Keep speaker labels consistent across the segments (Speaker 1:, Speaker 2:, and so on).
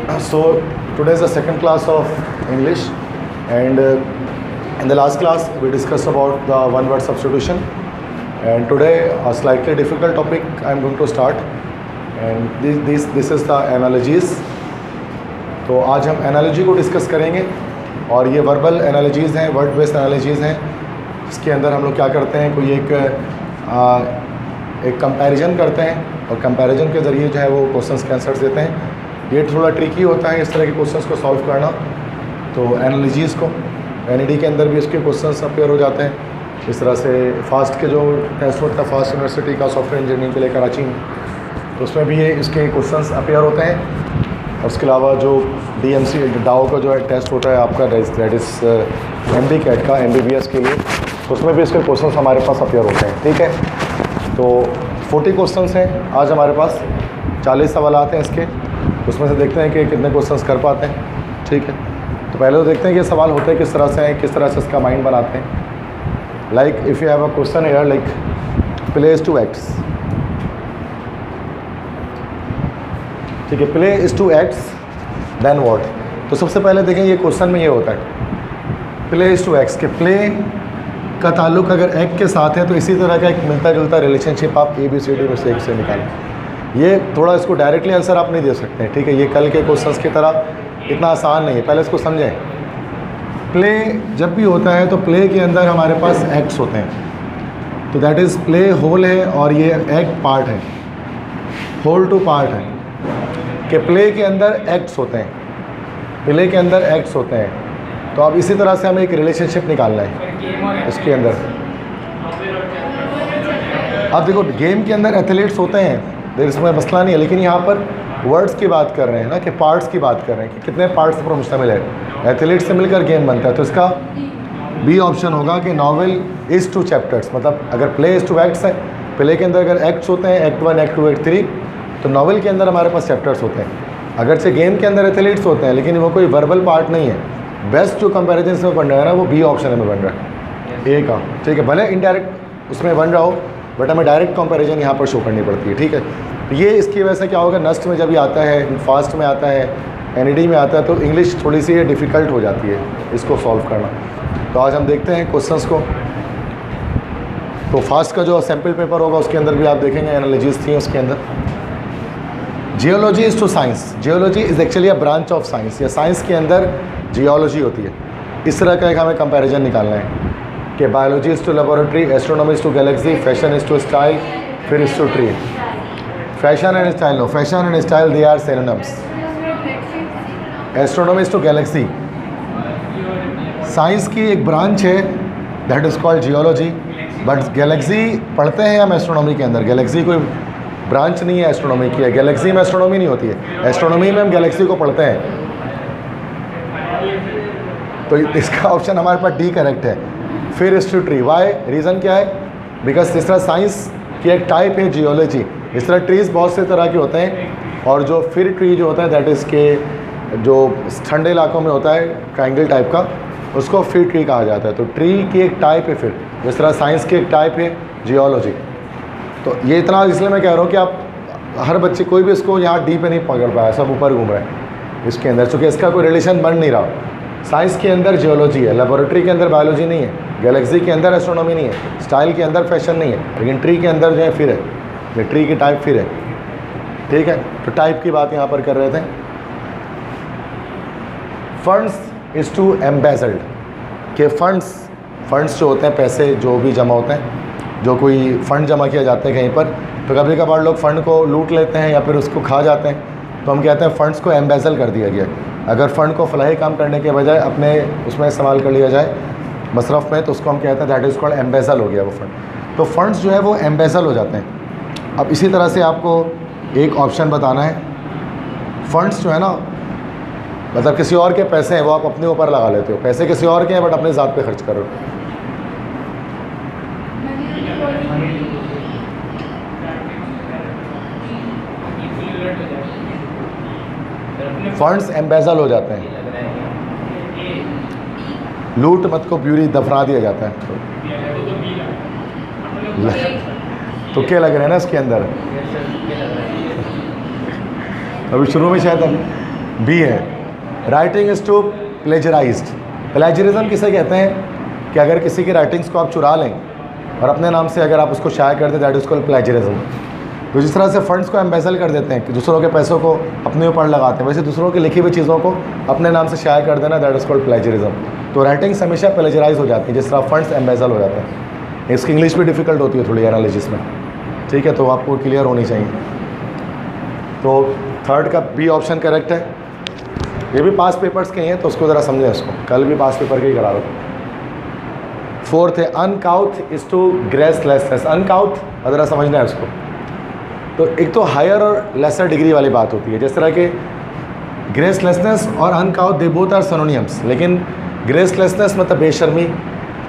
Speaker 1: So today is the second class of English, and in the last class we discussed about the one word substitution, and today a slightly difficult topic I am going to start, and this is the analogies. तो आज हम analogy को discuss करेंगे और ये verbal analogies हैं, word based analogies हैं। इसके अंदर हम लोग क्या करते हैं, कोई एक कंपैरिजन करते हैं और कंपैरिजन के ज़रिए जो है वो क्वेश्चंस के आंसर्स देते हैं। ये थोड़ा ट्रिकी होता है इस तरह के क्वेश्चंस को सॉल्व करना। तो एनालॉजीज़ को एनईडी के अंदर भी इसके क्वेश्चंस अपेयर हो जाते हैं। इस तरह से फास्ट के जो टेस्ट होता है फास्ट यूनिवर्सिटी का सॉफ्टवेयर इंजीनियरिंग के लिए कराची में, तो उसमें भी ये इसके क्वेश्चंस अपेयर होते हैं। और उसके अलावा जो DMC डाओ का जो है टेस्ट होता है आपका, दैट इज़ MD कैट का MBBS के लिए, तो उसमें भी इसके क्वेश्चंस हमारे पास अपेयर होते हैं। ठीक है, तो 40 क्वेश्चंस हैं आज हमारे पास, 40 सवालात हैं इसके। उसमें से देखते हैं कि कितने क्वेश्चंस कर पाते हैं। ठीक है, तो पहले तो देखते हैं कि सवाल होते हैं किस तरह से हैं, किस तरह से इसका माइंड बनाते हैं। Like if you have a question here like play is to acts. ठीक है, play is to acts then what. तो सबसे पहले देखें ये क्वेश्चन में ये होता है प्ले इज़ टू एक्ट्स के प्ले का ताल्लुक अगर एक्ट के साथ है तो इसी तरह का एक मिलता जुलता रिलेशनशिप आप ABCD में से एक से निकालें। ये थोड़ा इसको डायरेक्टली आंसर आप नहीं दे सकते हैं। ठीक है, ये कल के क्वेश्चंस की तरह इतना आसान नहीं है, पहले इसको समझें। प्ले जब भी होता है तो प्ले के अंदर हमारे पास एक्ट्स होते हैं, तो दैट इज़ प्ले होल है और ये एक्ट पार्ट है, होल टू पार्ट है कि प्ले के अंदर एक्ट्स होते हैं, प्ले के अंदर एक्ट्स होते हैं। तो अब इसी तरह से हमें एक रिलेशनशिप निकालना है इसके अंदर। अब देखो गेम के अंदर एथलीट्स होते हैं, इसमें मसला नहीं है, लेकिन यहाँ पर वर्ड्स की बात कर रहे हैं ना, कि पार्ट्स की बात कर रहे हैं कि कितने पार्ट्स पर मुश्तमिल है। एथलीट से मिलकर गेम बनता है, तो इसका बी ऑप्शन होगा कि नॉवेल इज़ टू चैप्टर्स। मतलब अगर प्ले इज़ टू एक्ट्स है, प्ले के अंदर अगर एक्ट्स होते हैं एक्ट 1 एक्ट 2 एक्ट 3, तो नॉवेल के अंदर हमारे पास चैप्टर्स होते हैं। अगरचे गेम के अंदर एथलीट्स होते हैं लेकिन वो कोई वर्बल पार्ट नहीं है। बेस्ट जो कंपैरिजन से बन रहा है ना वो बी ऑप्शन में बन रहा है, ए का। ठीक है, भले इनडायरेक्ट उसमें बन रहा हो बट हमें डायरेक्ट कंपैरिजन यहाँ पर शो करनी पड़ती है। ठीक है, तो ये इसकी वजह से क्या होगा, नस्ट में जब ये आता है, फास्ट में आता है, NED में आता है, तो इंग्लिश थोड़ी सी डिफ़िकल्ट हो जाती है इसको सॉल्व करना। तो आज हम देखते हैं क्वेश्चंस को। तो फास्ट का जो सैम्पल पेपर होगा उसके अंदर भी आप देखेंगे एनालॉजीज थी उसके अंदर। Geology is to science. Geology is actually a branch of science, या साइंस के अंदर जियोलॉजी होती है। इस तरह का एक हमें कंपैरिजन निकालना है कि biology is to laboratory, astronomy is to galaxy, fashion is to style, fir is to tree. Fashion and style, no, fashion and style they are synonyms. Astronomy is to galaxy, science की एक branch है that is called geology, but galaxy पढ़ते हैं हम astronomy के अंदर। Galaxy कोई branch नहीं है एस्ट्रोनॉमी की है, गैलेक्सी में एस्ट्रोनॉमी नहीं होती है, एस्ट्रोनॉमी में हम गैलेक्सी को पढ़ते हैं। तो इसका ऑप्शन हमारे पास डी करेक्ट है। फिर is to tree, why, reason क्या है, बिकॉज इस तरह साइंस की एक टाइप है जियोलॉजी। इस तरह ट्रीज़ बहुत से तरह के होते हैं, और जो फिर ट्री जो होता है दैट इज़ के जो ठंडे इलाकों में होता है ट्रायंगल टाइप का, उसको फिर ट्री कहा जाता है। तो ट्री की एक टाइप है फिर, जिस तरह साइंस की एक टाइप है जियोलॉजी। तो ये इतना इसलिए मैं कह रहा हूँ कि आप हर बच्चे कोई भी इसको यहाँ डी पे नहीं पकड़ पाया, सब ऊपर घूम रहे हैं इसके अंदर, चूँकि इसका कोई रिलेशन बन नहीं रहा। साइंस के अंदर जियोलॉजी है, लेबोरेटरी के अंदर बायोलॉजी नहीं है, गैलेक्सी के अंदर एस्ट्रोनॉमी नहीं है, स्टाइल के अंदर फैशन नहीं है, लेकिन ट्री के अंदर जो है फिर है, ये ट्री की टाइप फिर है। ठीक है, तो टाइप की बात यहाँ पर कर रहे थे। फंड्स इज़ टू एम्बेजल्ड के फंड्स जो होते हैं, पैसे जो भी जमा होते हैं, जो कोई फ़ंड जमा किया जाता है कहीं पर, तो कभी कभार लोग फ़ंड को लूट लेते हैं या फिर उसको खा जाते हैं, तो हम कहते हैं फ़ंड्स को एम्बेजल कर दिया गया। अगर फ़ंड को फलाही काम करने के बजाय अपने उसमें इस्तेमाल कर लिया जाए मसरफ़ में, तो उसको हम कहते हैं दैट इज़ कॉल्ड एम्बेजल हो गया वो फ़ंड। तो फंड्स जो है वो एम्बेजल हो जाते हैं। अब इसी तरह से आपको एक ऑप्शन बताना है, फंड्स जो है ना, मतलब किसी और के पैसे हैं वो आप अपने ऊपर लगा लेते हो, पैसे किसी और के हैं बट अपने ज़ात पे खर्च कर रहे हो। फंड्स एम्बेजल हो जाते हैं, लूट मत को प्यूरी दफना दिया जाता है। तो क्या लग रहे हैं ना इसके अंदर, अभी शुरू में शायद बी है। Writing is to plagiarized. Plagiarism किसे कहते हैं कि अगर किसी की राइटिंग्स को आप चुरा लें और अपने नाम से अगर आप उसको शाया कर दें, दैट इज़ कॉल्ड प्लेजरिज्म। तो जिस तरह से फंड्स को एम्बेजल कर देते हैं कि दूसरों के पैसों को अपने ऊपर लगाते हैं, वैसे दूसरों की लिखी हुई चीज़ों को अपने नाम से शाया कर देना, दैट इज़ कॉल्ड प्लेजरिज्म। तो राइटिंग्स हमेशा प्लेजराइज हो जाती है जिस तरह फंड्स एम्बेजल हो जाते हैं। इसकी इंग्लिश भी डिफ़िकल्ट होती है थोड़ी एनालिसिस में, ठीक है, तो आपको क्लियर होनी चाहिए। तो थर्ड का बी ऑप्शन करेक्ट है। ये भी पास पेपर्स के हैं तो उसको ज़रा समझें, उसको कल भी पास पेपर के ही करा रहा। फोर्थ है अनकाउथ इज टू ग्रेसलेसनेस। अनकाउथ ज़रा समझना है उसको। तो एक तो हायर और लेसर डिग्री वाली बात होती है, जिस तरह के ग्रेसलेसनेस और uncouth they both are synonyms, लेकिन ग्रेसलेसनेस मतलब बेशर्मी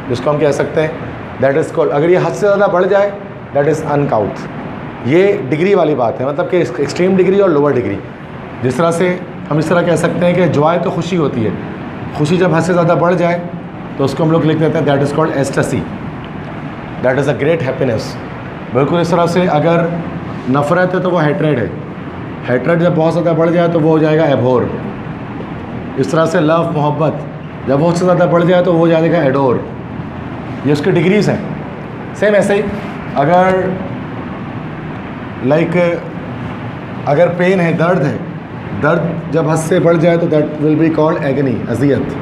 Speaker 1: जिसको हम कह सकते हैं, दैट इज़ कॉल्ड, अगर ये हद से ज़्यादा बढ़ जाए दैट इज़ अनकाउथ। ये डिग्री वाली बात है, मतलब कि एक्सट्रीम डिग्री और लोअर डिग्री। जिस तरह से हम इस तरह कह सकते हैं कि जॉय तो खुशी होती है, खुशी जब हद से ज़्यादा बढ़ जाए तो उसको हम लोग लिख देते हैं that is called एस्टेसी, that is a great happiness. बिल्कुल इस तरह से अगर नफ़रत है तो वो हैट्रेड है, हैट्रेड जब बहुत ज़्यादा बढ़ जाए तो वो हो जाएगा एबोर। इस तरह से लव मोहब्बत जब बहुत से ज़्यादा बढ़ जाए तो वो हो जाएगा एडोर। ये उसकी डिग्रीज़ हैं। सेम ऐसे ही अगर अगर पेन है, दर्द है, दर्द जब हद से बढ़ जाए तो that will be called agony, अजियत।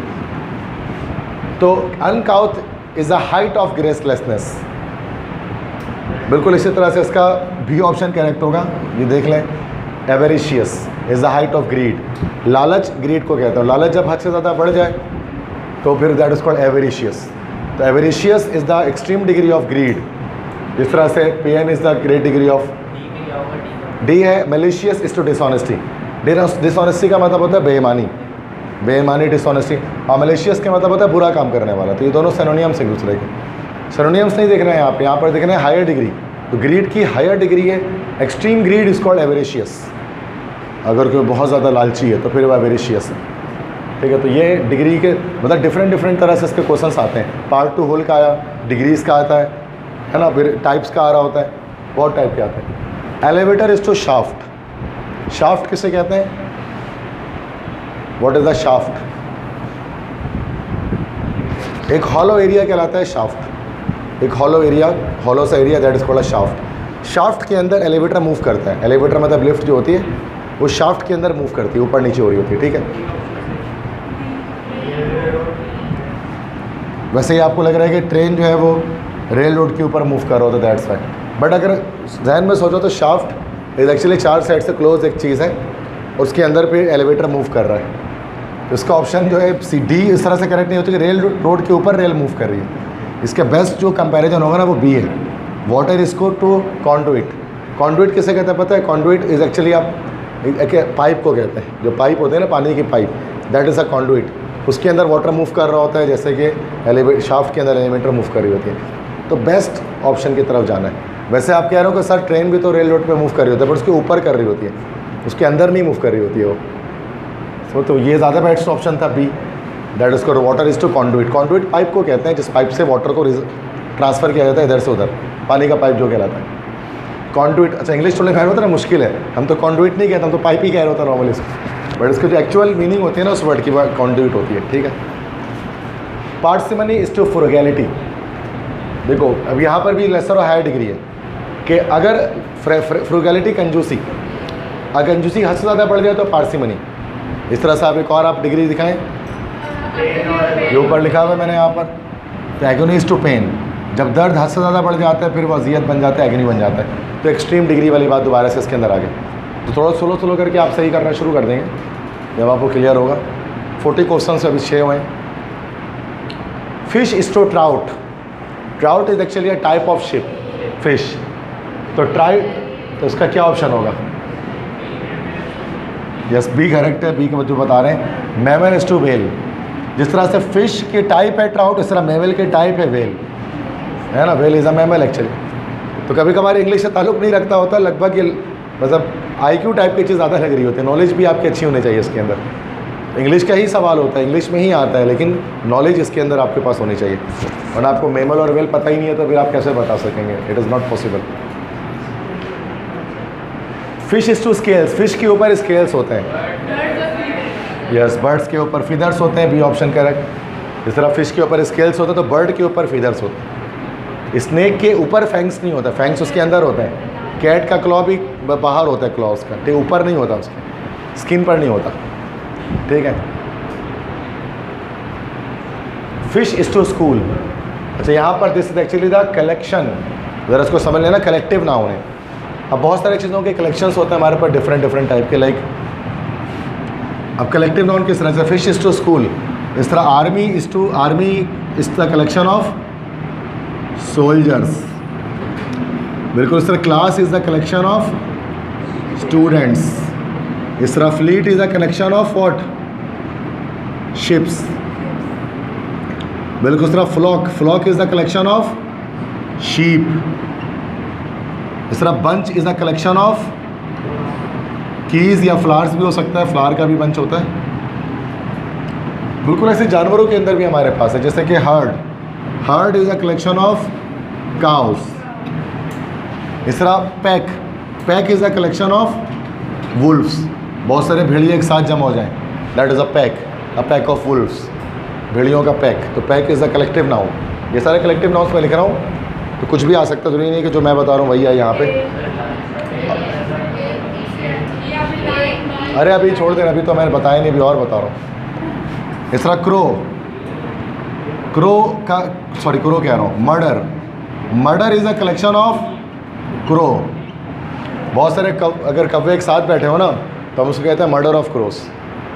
Speaker 1: तो uncouth is the height of gracelessness. बिल्कुल इसी तरह से इसका भी ऑप्शन करेक्ट होगा। ये देख लें, avaricious is the height of greed. लालच ग्रीड को कहते हैं, लालच जब हद से ज़्यादा बढ़ जाए तो फिर दैट इज़ कॉल्ड एवेरिशियस। तो avaricious is the extreme degree of greed. जिस तरह से pain is the great degree of. D है malicious is to dishonesty. Dishonesty का मतलब होता है बेईमानी, बेईमानी डिसऑनेस्टी, और मेलिशियस का मतलब होता है बुरा काम करने वाला। तो ये दोनों सिनोनिम्स एक दूसरे के। सिनोनिम्स नहीं देख रहे हैं यहाँ पर देख रहे हैं हायर डिग्री। तो ग्रीड की हायर डिग्री है, एक्सट्रीम ग्रीड इज़ कॉल्ड एवेरिशियस। अगर कोई बहुत ज़्यादा लालची है तो फिर वो एवेरिशियस है, ठीक है। तो ये डिग्री के मतलब डिफरेंट तरह से इसके क्वेश्चंस आते हैं। पार्ट 2 होल का आया, डिग्रीज़ का आता है ना, फिर टाइप्स का आ रहा होता है, बहुत टाइप के आते हैं। Elevator is to shaft. Shaft किसे कहते हैं? What is the shaft? एक हॉलो एरिया कहलाता है शाफ्ट। एक हॉलो एरिया, हॉलो सा area, that is called a shaft. Shaft के अंदर एलिवेटर मूव करता है। एलिवेटर मतलब लिफ्ट जो होती है वो शाफ्ट के अंदर मूव करती है, ऊपर नीचे हो रही होती है, ठीक है। वैसे ही आपको लग रहा है कि ट्रेन जो है वो रेल रोड के ऊपर मूव कर रहा होता है, दैट्स राइट। बट अगर जहन में सोचो तो शाफ्ट इज एक्चुअली 4 साइड से क्लोज एक चीज़ है, उसके अंदर पे एलिवेटर मूव कर रहा है। इसका ऑप्शन जो है सी डी इस तरह से करेक्ट नहीं होती कि रेल रोड के ऊपर रेल मूव कर रही है। इसके बेस्ट जो कंपैरिजन होगा ना वो बी है, वाटर इसको टू कॉन्डुइट। कॉन्डुइट किसे कहते हैं पता है? कॉन्डुइट इज़ एक्चुअली आप एक पाइप को कहते हैं, जो पाइप होते हैं ना पानी की pipe, that is a conduit. उसके अंदर वाटर मूव कर रहा होता है जैसे कि शाफ्ट के अंदर एलिवेटर मूव कर रही होती है। तो बेस्ट ऑप्शन की तरफ जाना है। वैसे आप कह रहे हो कि सर ट्रेन भी तो रेल रोड पे मूव कर रही होती है, बट उसके ऊपर कर रही होती है, उसके अंदर नहीं मूव कर रही होती है वो। तो ये ज़्यादा बेस्ट ऑप्शन था B, that is called water is to conduit. Conduit pipe को कहते हैं जिस पाइप से वाटर को ट्रांसफ़र किया जाता है इधर से उधर, पानी का पाइप जो कहलाता है कॉन्डुइट। अच्छा इंग्लिश थोड़ा खैर होता है ना, मुश्किल है, हम तो कॉन्डुइट नहीं कहते, हम तो पाइप ही कह रहे होता है नॉर्मली इसको, बट इसकी जो एक्चुअल मीनिंग होती है ना उस वर्ड की, वो कॉन्डुइट होती है, ठीक है। Parsimony is to frugality. देखो अब यहाँ पर भी लेसर और हायर डिग्री है कि अगर फ्रुगैलिटी कंजूसी, अगर कंजूसी हद से ज़्यादा बढ़ जाए तो पार्सिमनी। इस तरह से आप एक और आप डिग्री दिखाएं, ये ऊपर लिखा हुआ है मैंने यहाँ पर, तो एगोनी इज़ टू पेन। जब दर्द हद से ज़्यादा बढ़ जाता है फिर वो अजियत बन जाता है, एगनी बन जाता है। तो एक्सट्रीम डिग्री वाली बात दोबारा से इसके अंदर आ गई। तो थोड़ा स्लो करके आप सही करना शुरू कर देंगे जब आपको क्लियर होगा। 40 क्वेश्चन से अभी 6 हुए। Fish is to trout. Trout is actually a type of ship, fish. तो तो इसका क्या ऑप्शन होगा? यस बी करेक्ट है, बी के बच्चों बता रहे हैं। Mammal is to whale. जिस तरह से फिश की टाइप है ट्राउट, इस तरह मैमल की टाइप है वेल, है ना। Well is a mammal actually. तो कभी कभार इंग्लिश से ताल्लुक़ नहीं रखता होता, लगभग ये मतलब IQ टाइप की चीज़ ज़्यादा लग रही होती है। नॉलेज भी आपकी अच्छी होनी चाहिए इसके अंदर। इंग्लिश का ही सवाल होता है, इंग्लिश में ही आता है, लेकिन नॉलेज इसके अंदर आपके पास होनी चाहिए। और आपको मैमल और वेल पता ही नहीं है तो फिर आप कैसे बता सकेंगे? It is not possible. Fish is to scales. Fish के ऊपर स्केल्स होते हैं। यस, बर्ड्स के ऊपर फीदर्स होते हैं, बी ऑप्शन करेक्ट। इस तरह फिश के ऊपर स्केल्स होते हैं, तो बर्ड के ऊपर फीदर्स होते हैं। स्नेक के ऊपर फैंक्स नहीं होता, फैंक्स उसके अंदर होते हैं। कैट का क्लॉ भी बाहर होता है, क्लॉ उसका, ठीक ऊपर नहीं होता, उसके स्किन पर नहीं होता, ठीक है। फिश इज टू स्कूल, अच्छा यहाँ पर this is actually the collection, ज़रा इसको समझ लेना, कलेक्टिव नाउन है। अब बहुत सारी चीज़ों के कलेक्शंस होते हैं हमारे पास डिफरेंट डिफरेंट टाइप के, लाइक अब कलेक्टिव नाउन किस तरह से, फिश इज टू स्कूल, इस तरह army is the collection of soldiers, बिल्कुल इस तरह class is the collection of students, इस तरह fleet is the collection of what, ships, बिल्कुल इस तरह flock is the collection of sheep, इस तरह bunch is the collection of keys, या फ्लावर्स भी हो सकता है, फ्लावर का भी बंच होता है। बिल्कुल ऐसे जानवरों के अंदर भी हमारे पास है, जैसे कि heard is the collection of cows, इस तरह pack is the collection of wolves, बहुत सारे भेड़िए एक साथ जमा हो जाएं, that is a pack of wolves, भेड़ियों का पैक, तो pack is the collective noun. ये सारे कलेक्टिव नाउन्स मैं लिख रहा हूँ, तो कुछ भी आ सकता है, जरूरी नहीं कि जो मैं बता रहा हूँ वही है यहाँ पे। अरे अभी छोड़ देना, अभी तो मैंने बताया नहीं, अभी और बता रहा हूँ। इस तरह क्रो कह रहा हूँ, murder is a collection of crow, बहुत सारे अगर कव्वे एक साथ बैठे हो ना तो हम उसको कहते हैं मर्डर ऑफ क्रोस।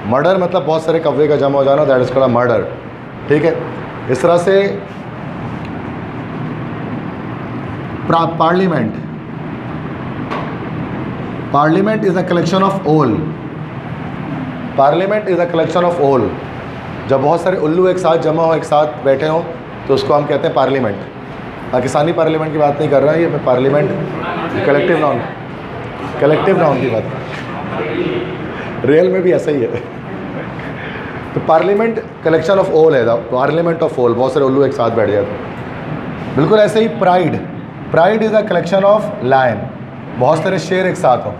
Speaker 1: मर्डर मतलब बहुत सारे कव्वे का जमा हो जाना, दैट इज कॉल्ड मर्डर, ठीक है। इस तरह से parliament is a collection of owl, parliament is a collection of owl, जब बहुत सारे उल्लू एक साथ जमा हो, एक साथ बैठे हो, तो उसको हम कहते हैं पार्लियामेंट। पाकिस्तानी पार्लियामेंट की बात नहीं कर रहा है, ये पार्लियामेंट कलेक्टिव नाउन की बात, रियल में भी ऐसा ही है। तो पार्लियामेंट कलेक्शन ऑफ ओल है, पार्लियामेंट ऑफ ओल, बहुत सारे उल्लू एक साथ बैठ जाते। बिल्कुल ऐसे ही pride is a collection of lion, बहुत सारे शेर एक साथ हो।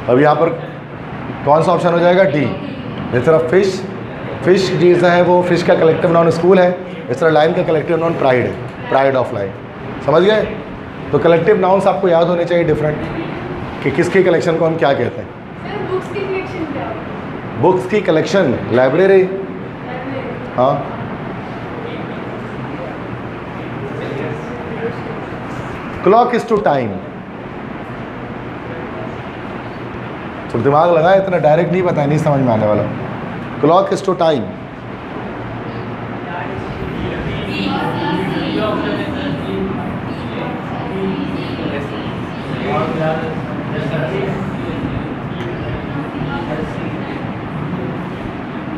Speaker 1: अब यहाँ पर कौन सा ऑप्शन हो जाएगा, डी। इस तरह फिश जैसा है वो फिश का कलेक्टिव नाउन स्कूल है, इस तरह लाइन का कलेक्टिव नाउन प्राइड है, प्राइड ऑफ लाइन, समझ गए। तो कलेक्टिव नाउन्स आपको याद होने चाहिए डिफरेंट, कि किसके कलेक्शन को हम क्या कहते हैं। बुक्स की कलेक्शन लाइब्रेरी, हाँ। क्लॉक इज टू टाइम, तो दिमाग लगाए, इतना डायरेक्ट नहीं पता, नहीं समझ में आने वाला। क्लॉक इज टू टाइम,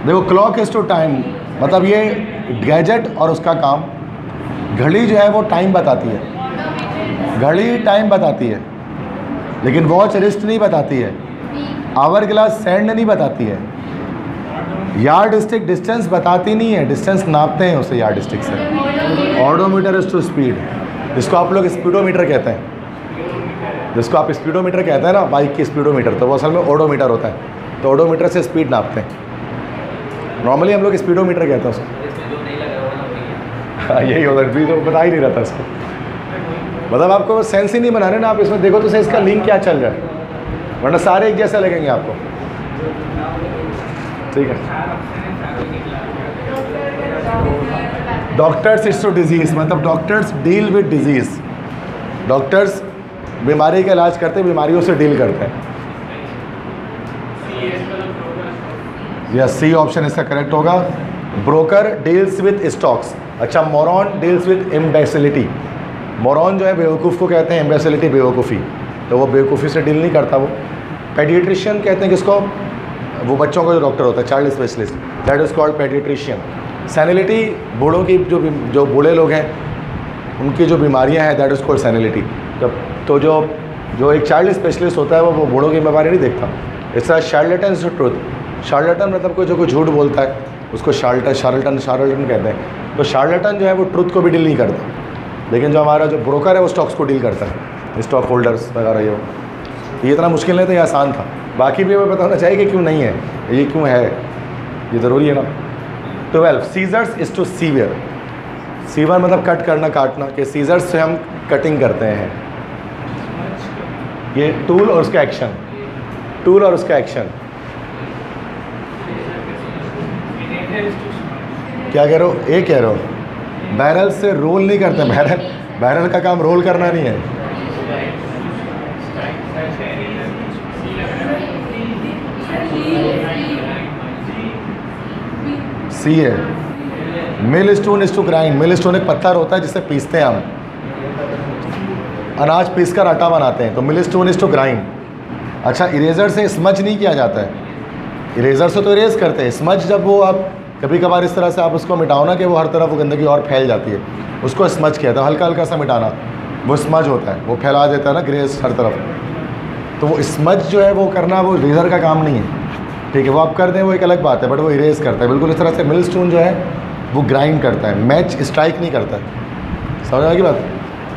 Speaker 1: देखो क्लॉक इज टू टाइम मतलब ये गैजेट और उसका काम, घड़ी जो है वो टाइम बताती है, घड़ी टाइम बताती है, लेकिन वॉच रिस्ट नहीं बताती है, आवर ग्लास सैंड नहीं बताती है, यार्ड स्टिक डिस्टेंस बताती नहीं है, डिस्टेंस नापते हैं उसे यार्ड स्टिक से। ऑडोमीटर इज टू स्पीड, जिसको आप लोग स्पीडोमीटर कहते हैं, जिसको आप स्पीडोमीटर कहते हैं ना, बाइक की स्पीडोमीटर, तो वो असल में ओडोमीटर होता है। तो ओडोमीटर से स्पीड नापते हैं, नॉर्मली हम लोग स्पीडोमीटर कहते हैं उसको। हाँ यही होता है, तो बता ही नहीं रहता इसको, मतलब आपको सेंस ही नहीं बनाने ना, आप इसमें देखो तो सही इसका लिंक क्या चल रहा है, वरना सारे एक जैसे लगेंगे आपको, ठीक है। डॉक्टर्स इज टू डिजीज मतलब doctors deal with disease, doctors बीमारी का इलाज करते हैं, बीमारियों से डील करते हैं। यस, सी ऑप्शन इसका करेक्ट होगा। ब्रोकर डील्स विद स्टॉक्स, अच्छा मोरॉन डील्स विद इम्बेसिलिटी, मोरॉन जो है बेवकूफ़ को कहते हैं, इम्बेसिलिटी बेवकूफ़ी, तो वो बेवकूफ़ी से डील नहीं करता। वो पेडिट्रिशियन कहते हैं किसको, वो बच्चों का जो डॉक्टर होता है, child specialist, that is called paediatrician. Senility बूढ़ों की जो बूढ़े लोग हैं उनकी जो बीमारियां हैं, दैट इज़ कॉल्ड सैनिलिटी। तो जो एक चाइल्ड स्पेशलिस्ट होता है वो बूढ़ों की बीमारी नहीं देखता। इस तरह शार्लेटन इज ट्रूथ, शार्लेटन मतलब कोई जो कोई झूठ बोलता है उसको शार्लेटन कहते हैं। तो शार्लेटन जो है वो ट्रूथ को भी डील नहीं करता, लेकिन जो हमारा जो ब्रोकर है वो स्टॉक्स को डील करता है, स्टॉक होल्डर्स वगैरह। ये इतना मुश्किल नहीं था, ये आसान था। बाकी भी हमें पता होना चाहिए कि क्यों नहीं है, ये क्यों है, ये ज़रूरी है ना। 12 scissors is to sever. Sever मतलब कट करना, काटना, कि सीजर्स से हम कटिंग करते हैं। ये टूल और उसका एक्शन, टूल और उसका एक्शन। क्या कह रहे हो? ए कह रहे हो? बैरल से रोल नहीं करते, बैरल का काम रोल करना नहीं है। सी है। Millstone is to grind. Millstone एक पत्थर होता है जिससे पीसते हैं हम, अनाज पीस कर आटा बनाते हैं, तो मिल स्टोन इज टू ग्राइंड। अच्छा, इरेजर से स्मज नहीं किया जाता है, इरेजर से तो इरेज करते हैं। स्मज जब वो आप कभी कभार इस तरह से आप उसको मिटाओ ना कि वो हर तरफ वो गंदगी और फैल जाती है, उसको स्मज किया था, हल्का हल्का सा मिटाना, वो स्मज होता है, वो फैला देता है ना ग्रेस हर तरफ। तो वो स्मज जो है वो करना, वो इरेजर का काम नहीं है, ठीक है, वो आप कर दें वो एक अलग बात है, बट वो इरेज करता है बिल्कुल इस तरह से। मिल स्टोन जो है वो ग्राइंड करता है, मैच स्ट्राइक नहीं करता है। समझ आ गई बात?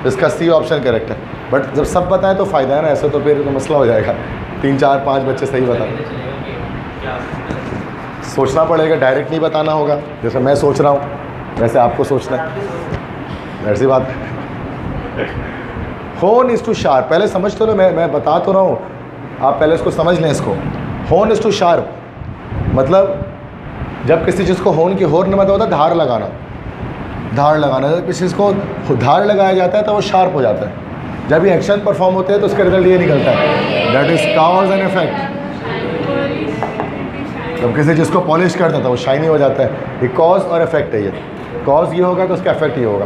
Speaker 1: इसका सी ऑप्शन करेक्ट है, बट जब सब बताएं तो फ़ायदा है ना, ऐसे तो फिर तो मसला हो जाएगा। 3 4 5 बच्चे सही बता, सोचना पड़ेगा, डायरेक्ट नहीं बताना होगा। जैसे मैं सोच रहा हूँ वैसे आपको सोचना है, ऐसी बात। होन इज़ टू शार्प, पहले समझ तो लो, मैं बता तो रहा हूँ, आप पहले इसको समझ लें। इसको होन इज़ टू शार्प मतलब जब किसी चीज़ को होन की होर न मतलब होता है धार लगाना, धार लगाना। जब किसी चीज़ को धार लगाया जाता है तो वो शार्प हो जाता है। जब ये एक्शन परफॉर्म होते हैं तो उसका रिजल्ट ये निकलता है, that is cause and effect. जब किसी चीज़ को पॉलिश करता है तो वो शाइनी हो जाता है, ये कॉज और इफेक्ट है। ये कॉज ये होगा तो उसका इफेक्ट ये होगा,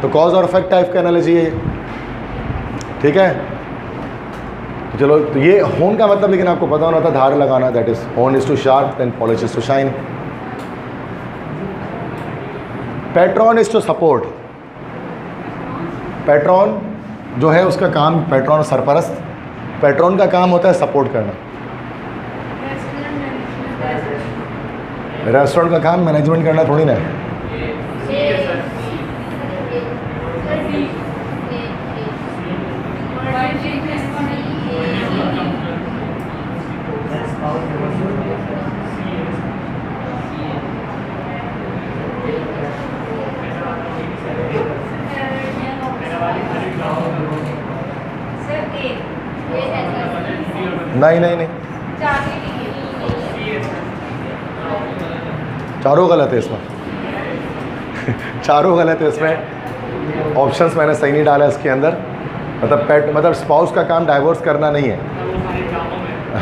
Speaker 1: तो कॉज और इफेक्ट टाइप का एनालॉजी है, ठीक है। तो चलो, तो ये होन का मतलब लेकिन आपको पता होना था धार लगाना, that is hone is to sharp and polish is to shine. Patron is to support, patron जो है उसका काम, पैट्रॉन सरपरस्त, पैट्रॉन का काम होता है सपोर्ट करना। रेस्टोरेंट का काम मैनेजमेंट करना थोड़ी ना है। नहीं, चारों गलत है इसमें। चारों गलत है इसमें, ऑप्शंस मैंने सही नहीं डाला इसके अंदर। मतलब स्पाउस का काम डाइवोर्स करना नहीं है,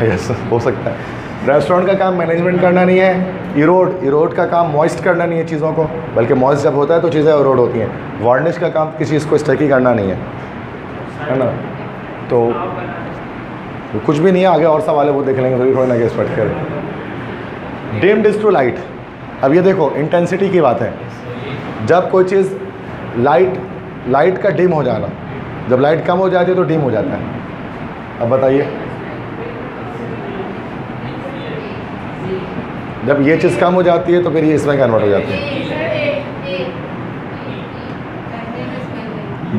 Speaker 1: यस हो सकता है। रेस्टोरेंट का काम मैनेजमेंट करना नहीं है। इरोड का काम मॉइस्ट करना नहीं है चीज़ों को, बल्कि मॉइस्ट जब होता है तो चीज़ें इरोड होती हैं। वार्निश का काम किसी चीज़ को स्टकी करना नहीं है ना। तो कुछ भी नहीं है, आगे और सवाल है वो देख लेंगे, थोड़ी ना गेस पढ़ कर। डिम्ड इज टू लाइट, अब ये देखो इंटेंसिटी की बात है। जब कोई चीज़ लाइट का डिम हो जाना, जब लाइट कम हो जाती है तो डिम हो जाता है। अब बताइए, जब ये चीज़ कम हो जाती है तो फिर ये इसमें कन्वर्ट हो जाती है।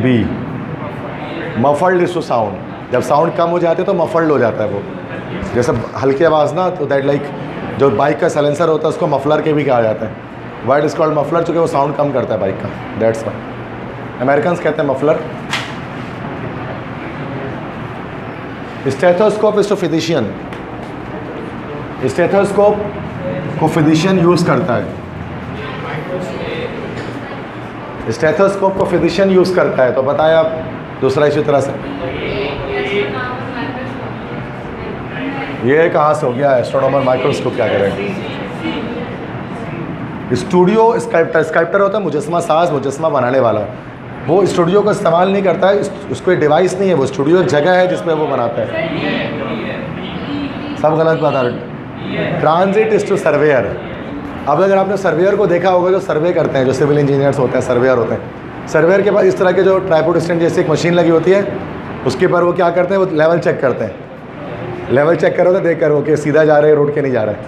Speaker 1: B muffled is to sound, जब साउंड कम हो जाती है तो मफल्ड हो जाता है वो। जैसे हल्की आवाज़ ना, तो दैट लाइक जो बाइक का साइलेंसर होता है उसको मफलर के भी कहा जाता है। वाइट इज कॉल्ड मफलर, चूँकि वो साउंड कम करता है बाइक का, दैट्स वाई अमेरिकन्स कहते हैं muffler. Stethoscope is to physician, stethoscope को फिजिशियन यूज़ करता है। स्टेथोस्कोप को फिजिशियन यूज़ करता है, तो बताएं आप दूसरा इसी तरह से। ये कहाँ से हो गया? एस्ट्रोनॉमर माइक्रोस्कोप क्या करेगा? स्टूडियो स्कल्प्टर होता है मुजस्मा साज, मुजस्मा बनाने वाला। वो स्टूडियो को इस्तेमाल नहीं करता है, उसको डिवाइस नहीं है, वो स्टूडियो एक जगह है जिसमें वो बनाता है। सब गलत बता रहे। Transit is to surveyor. अब अगर आपने सर्वेयर को देखा होगा, जो सर्वे करते हैं, जो सिविल इंजीनियर्स होते हैं, सर्वेयर होते हैं। सर्वेयर के पास इस तरह के जो ट्राइपॉड स्टैंड जैसी एक मशीन लगी होती है, उसके ऊपर वो क्या करते हैं, वो लेवल चेक करते हैं। लेवल चेक करो तो देख कर वो कि सीधा जा रहे हैं रोड के नहीं जा रहा है,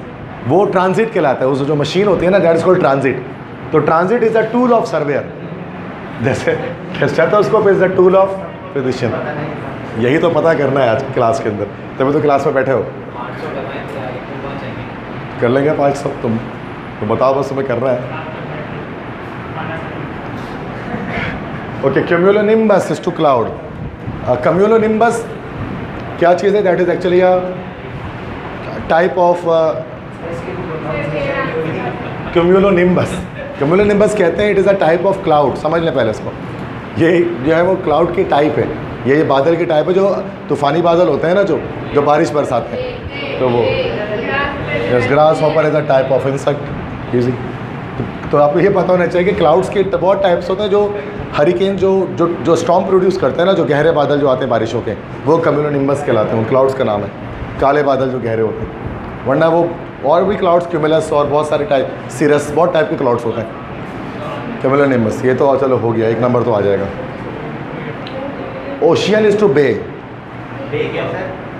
Speaker 1: वो ट्रांजिट कहलाता है। उस जो मशीन होती है ना, दैट इज कॉल्ड ट्रांजिट। तो transit is the tool of surveyor, जैसे stethoscope is the tool of physician. यही तो पता करना है आज क्लास के अंदर, तभी तो क्लास में बैठे हो। कर लेंगे 500, तुम तो बताओ बस तुम्हें करना है। Okay, cumulonimbus is to cloud. Cumulonimbus क्या चीज़ है? That is actually a type of cumulonimbus. Cumulonimbus कहते हैं it is a type of cloud. समझ लें पहले इसको, ये जो है वो क्लाउड की टाइप है, ये बादल की टाइप है, जो तूफ़ानी बादल होते हैं ना, जो बारिश बरसाते हैं, तो वो grass hopper is a type of insect. Easy. तो आपको ये पता होना चाहिए कि क्लाउड्स के बहुत टाइप्स होते हैं। जो हरिकेन जो स्टॉर्म प्रोड्यूस करते हैं ना, जो गहरे बादल जो आते हैं बारिशों के, वो क्यूमुलोनिम्बस कहलाते हैं, उन क्लाउड्स का नाम है। काले बादल जो गहरे होते हैं, वरना वो और भी क्लाउड्स, क्यूमुलस और बहुत सारे टाइप, सिरस, बहुत टाइप के क्लाउड्स होते हैं। क्यूमुलोनिम्बस ये तो चलो हो गया, 1 नंबर तो आ जाएगा। ओशियन इज टू बे।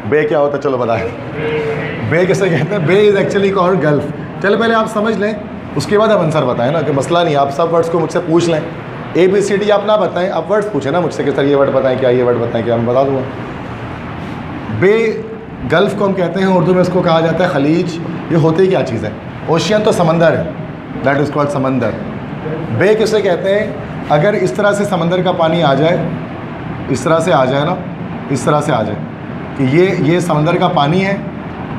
Speaker 1: बे क्या होता है चलो बताएं। बे किसे कहते हैं? बे इज़ एक्चुअली कॉल्ड गल्फ। चलो पहले आप समझ लें, उसके बाद आप आंसर बताएं ना, कि मसला नहीं, आप सब वर्ड्स को मुझसे पूछ लें। ABCD आप ना बताएं, आप वर्ड्स पूछें ना मुझसे कि सर ये वर्ड बताएं क्या, ये वर्ड बताएं क्या, मैं बता दूँगा। बे गल्फ़ को हम कहते हैं, उर्दू में इसको कहा जाता है खलीज। ये होती क्या चीज़ है? ओशियन तो समंदर है, दैट इज़ कॉल्ड समंदर। बे किसे कहते हैं? अगर इस तरह से समंदर का पानी आ जाए, इस तरह से आ जाए ना, इस तरह से आ जाए कि ये समंदर का पानी है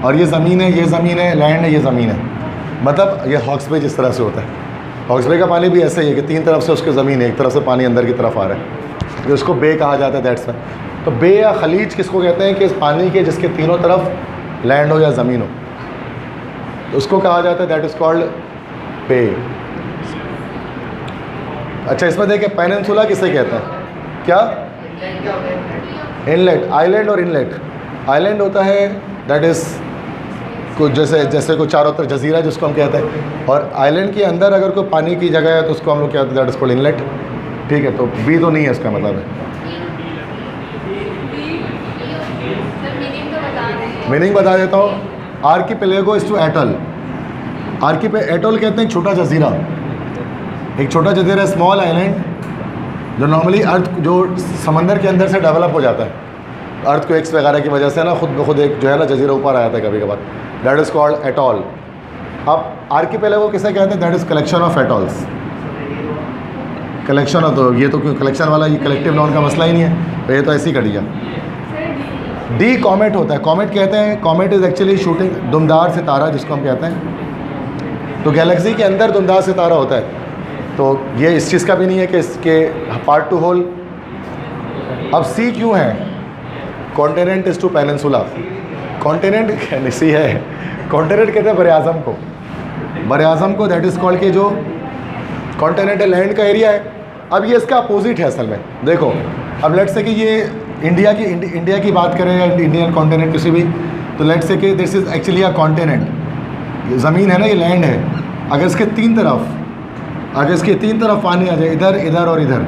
Speaker 1: और ये ज़मीन है, ये ज़मीन है, लैंड है, ये ज़मीन है। मतलब ये हॉक्स बे जिस तरह से होता है, हॉक्स बे का पानी भी ऐसे ही है कि 3 तरफ से उसकी ज़मीन है, एक तरफ से पानी अंदर की तरफ आ रहा है, जो उसको बे कहा जाता है, दैट्स में। तो बे या खलीज किसको कहते हैं? कि इस पानी के जिसके तीनों तरफ लैंड हो या ज़मीन हो, तो उसको कहा जाता है, दैट इज़ कॉल्ड बे। अच्छा, इसमें देखिए पेनिनसुला किसे कहते हैं? क्या? इनलेट, आइलैंड और इनलेट। आइलैंड होता है दैट इज़ कुछ जैसे कोई चारों तरफ जजीरा जिसको हम कहते हैं, और आइलैंड के अंदर अगर कोई पानी की जगह है तो उसको हम लोग कहते हैं दैट इज़ कॉल्ड इनलेट। ठीक है, तो बी तो नहीं है इसका मतलब है। मीनिंग बता देता हूँ। Archipelago is to एटल। एटल कहते हैं छोटा जजीरा, एक छोटा जजीरा, स्मॉल आइलैंड, जो नॉर्मली अर्थ जो समंदर के अंदर से डेवलप हो जाता है, अर्थ को एक्स वगैरह की वजह से ना खुद ब खुद एक जो है ना जजीरा ऊपर आ जाता है कभी कभार, दैट इज़ कॉल्ड एटॉल। अब आर्किपेलागो किसे कहते हैं? That is collection of atolls. Collection of, तो ये तो क्यों कलेक्शन वाला, ये कलेक्टिव नाउन का मसला ही नहीं है, तो ये तो ऐसे ही कट गया। डी कॉमेट होता है। कॉमेट कहते हैं, कॉमेट इज़ एक्चुअली शूटिंग, दुमदार सितारा जिसको हम कहते हैं। तो गैलेक्सी के अंदर दुमदार सितारा होता है, तो ये इस चीज़ का भी नहीं है कि इसके पार्ट टू होल। अब सी क्यों है? Continent is to peninsula. Continent C है, कॉन्टिनेंट कहते हैं बर आज़म को। बर आज़म को दैट इज़ कॉल्ड के जो कॉन्टिनेंट लैंड का एरिया है। अब ये इसका अपोजिट है असल में। देखो अब लेट्स से कि ये इंडिया की बात करें या इंडियन कॉन्टिनेंट किसी भी, तो लेट्स से कि this is actually a continent, ये ज़मीन है ना, ये लैंड है। अगर इसके तीन तरफ पानी आ जाए, इधर इधर और इधर,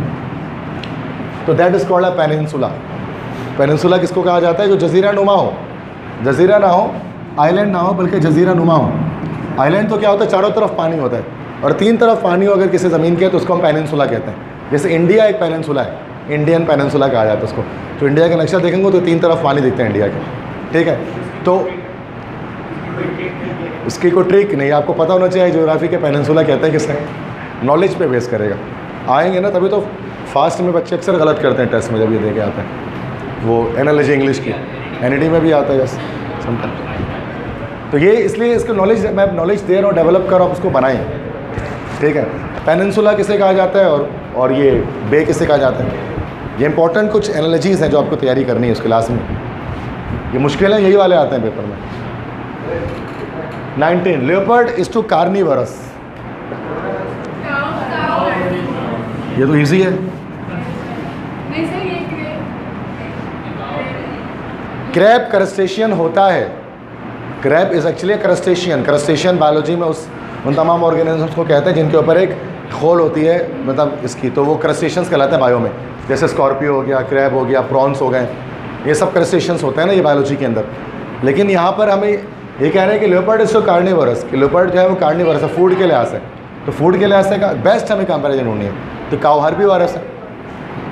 Speaker 1: तो that is called a peninsula. Peninsula किसको कहा जाता है? जो जजीरा नुमा हो, जजीरा ना हो, आइलैंड ना हो, बल्कि जजीरा नुमा हो। आइलैंड तो क्या होता है? चारों तरफ पानी होता है, और 3 तरफ पानी हो अगर किसी ज़मीन के, तो उसको हम पेनिनसुला कहते हैं। जैसे इंडिया एक पेनिनसुला है, इंडियन पेनिनसुला कहा जाता है उसको। तो इंडिया का नक्शा देखेंगे तो 3 तरफ पानी दिखते हैं इंडिया के, ठीक है। तो इसकी कोई ट्रिक नहीं, आपको पता होना चाहिए ज्योग्राफी के पेनिनसुला कहते हैं किसने, नॉलेज पे बेस करेगा। आएंगे ना तभी तो फास्ट में बच्चे अक्सर गलत करते हैं टेस्ट में जब ये दे के आते हैं, वो एनालॉजी इंग्लिश की एनईडी में भी आता है यस समटाइम। तो ये इसलिए इसको नॉलेज, मैं नॉलेज दे रहा हूँ, डेवलप कर रहा हूँ, उसको बनाएं, ठीक है। पेनिनसुला किसे कहा जाता है और ये बे किसे कहा जाता है? ये इंपॉर्टेंट कुछ एनालॉजीज़ हैं जो आपको तैयारी करनी है उस क्लास में। ये मुश्किल है, यही वाले आते हैं पेपर में। 19 लेपर्ड इज टू कार्निवरस। ये तो इजी है। क्रैब क्रस्टेशियन होता है। Crab is actually crustacean. Crustacean biology में उन तमाम ऑर्गेनिजम्स को कहते हैं जिनके ऊपर एक खोल होती है, मतलब इसकी, तो वो क्रस्टेशियंस कहलाते हैं बायो में। जैसे स्कॉर्पियो हो गया, क्रैब हो गया, प्रॉन्स हो गए, ये सब क्रस्टेशियंस होते हैं ना ये बायोलॉजी के अंदर। लेकिन यहाँ पर हमें ये कह रहे हैं कि लेपर्ड इज टू कार्निवरस, कि लेपर्ड जो है वो कार्निवरस है फूड के लिहाज से। तो फूड के लिहाज से का बेस्ट हमें कंपेरिजन होनी है, तो काऊ हर्बीवरस है।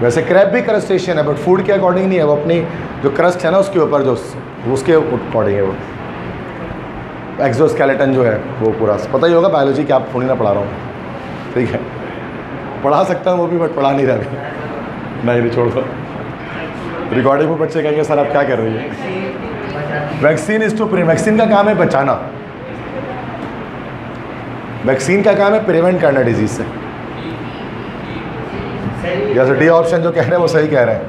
Speaker 1: वैसे क्रैब भी क्रस्टेशियन है, बट फूड के अकॉर्डिंग नहीं है, वो अपनी जो क्रस्ट है ना उसके ऊपर, जो उसके अकॉर्डिंग है वो। एक्सोस्केलेटन जो है वो पूरा पता ही होगा बायोलॉजी की, आप थोड़ी ना पढ़ा रहा हूँ, ठीक है, पढ़ा सकता हूँ वो भी, बट पढ़ा नहीं रहा अभी। नहीं छोड़ दो, रिकॉर्डिंग में बच्चे कहेंगे सर आप क्या कर रही है। वैक्सीन इज टू वैक्सीन का काम है बचाना, वैक्सीन का काम है प्रिवेंट करना डिजीज से। जैसे डी ऑप्शन जो कह रहे हैं वो सही कह रहे हैं।